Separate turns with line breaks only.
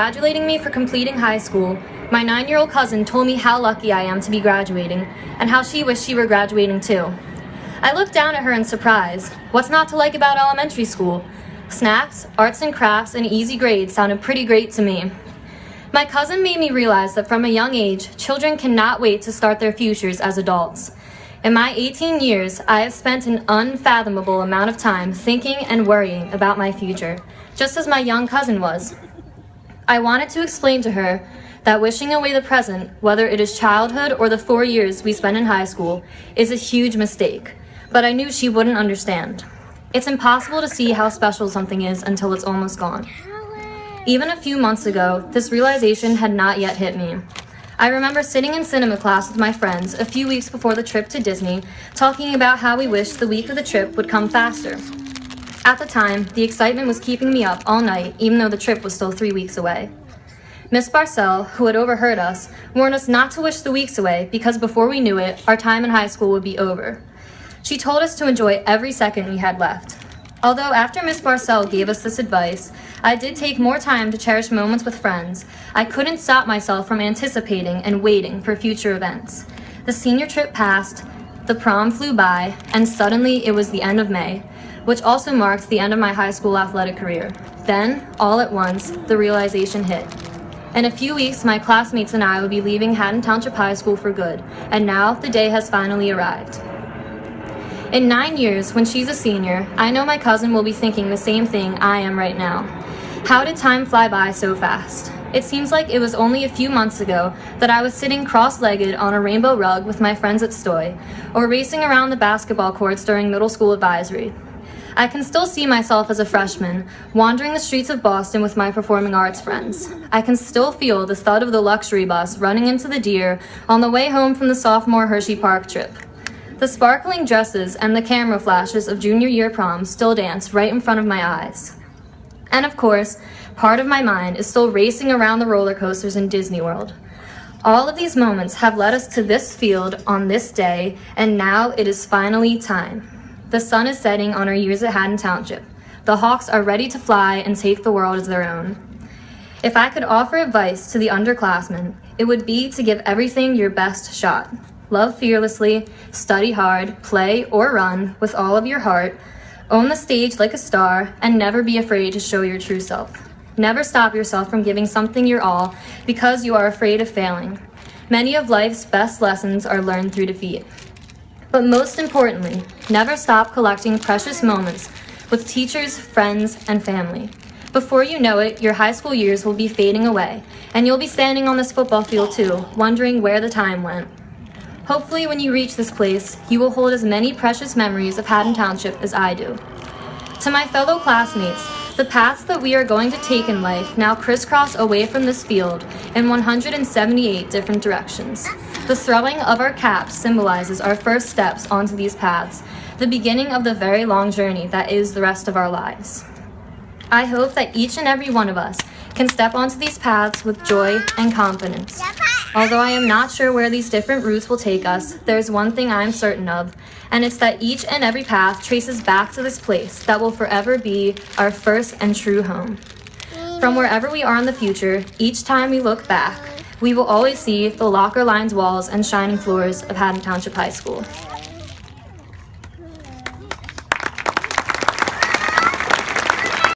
Congratulating me for completing high school, my 9-year-old cousin told me how lucky I am to be graduating and how she wished she were graduating too. I looked down at her in surprise. What's not to like about elementary school? Snacks, arts and crafts, and easy grades sounded pretty great to me. My cousin made me realize that from a young age, children cannot wait to start their futures as adults. In my 18 years, I have spent an unfathomable amount of time thinking and worrying about my future, just as my young cousin was. I wanted to explain to her that wishing away the present, whether it is childhood or the 4 years we spent in high school, is a huge mistake, but I knew she wouldn't understand. It's impossible to see how special something is until it's almost gone. Even a few months ago, this realization had not yet hit me. I remember sitting in cinema class with my friends a few weeks before the trip to Disney, talking about how we wished the week of the trip would come faster. At the time, the excitement was keeping me up all night, even though the trip was still 3 weeks away. Miss Barcel, who had overheard us, warned us not to wish the weeks away because before we knew it, our time in high school would be over. She told us to enjoy every second we had left. Although after Miss Barcel gave us this advice, I did take more time to cherish moments with friends. I couldn't stop myself from anticipating and waiting for future events. The senior trip passed, the prom flew by, and suddenly it was the end of May, which also marked the end of my high school athletic career. Then, all at once, the realization hit. In a few weeks, my classmates and I would be leaving Haddon Township High School for good, and now the day has finally arrived. In 9 years, when she's a senior, I know my cousin will be thinking the same thing I am right now. How did time fly by so fast? It seems like it was only a few months ago that I was sitting cross-legged on a rainbow rug with my friends at Stoy, or racing around the basketball courts during middle school advisory. I can still see myself as a freshman, wandering the streets of Boston with my performing arts friends. I can still feel the thud of the luxury bus running into the deer on the way home from the sophomore Hershey Park trip. The sparkling dresses and the camera flashes of junior year prom still dance right in front of my eyes. And of course, part of my mind is still racing around the roller coasters in Disney World. All of these moments have led us to this field on this day, and now it is finally time. The sun is setting on our years at Haddon Township. The Hawks are ready to fly and take the world as their own. If I could offer advice to the underclassmen, it would be to give everything your best shot. Love fearlessly, study hard, play or run with all of your heart, own the stage like a star, and never be afraid to show your true self. Never stop yourself from giving something your all because you are afraid of failing. Many of life's best lessons are learned through defeat. But most importantly, never stop collecting precious moments with teachers, friends, and family. Before you know it, your high school years will be fading away, and you'll be standing on this football field too, wondering where the time went. Hopefully when you reach this place, you will hold as many precious memories of Haddon Township as I do. To my fellow classmates, the paths that we are going to take in life now crisscross away from this field in 178 different directions. The throwing of our caps symbolizes our first steps onto these paths, the beginning of the very long journey that is the rest of our lives. I hope that each and every one of us can step onto these paths with joy and confidence. Although I am not sure where these different routes will take us, there's one thing I'm certain of, and it's that each and every path traces back to this place that will forever be our first and true home. From wherever we are in the future, each time we look back, we will always see the locker-lined walls and shining floors of Haddon Township High School.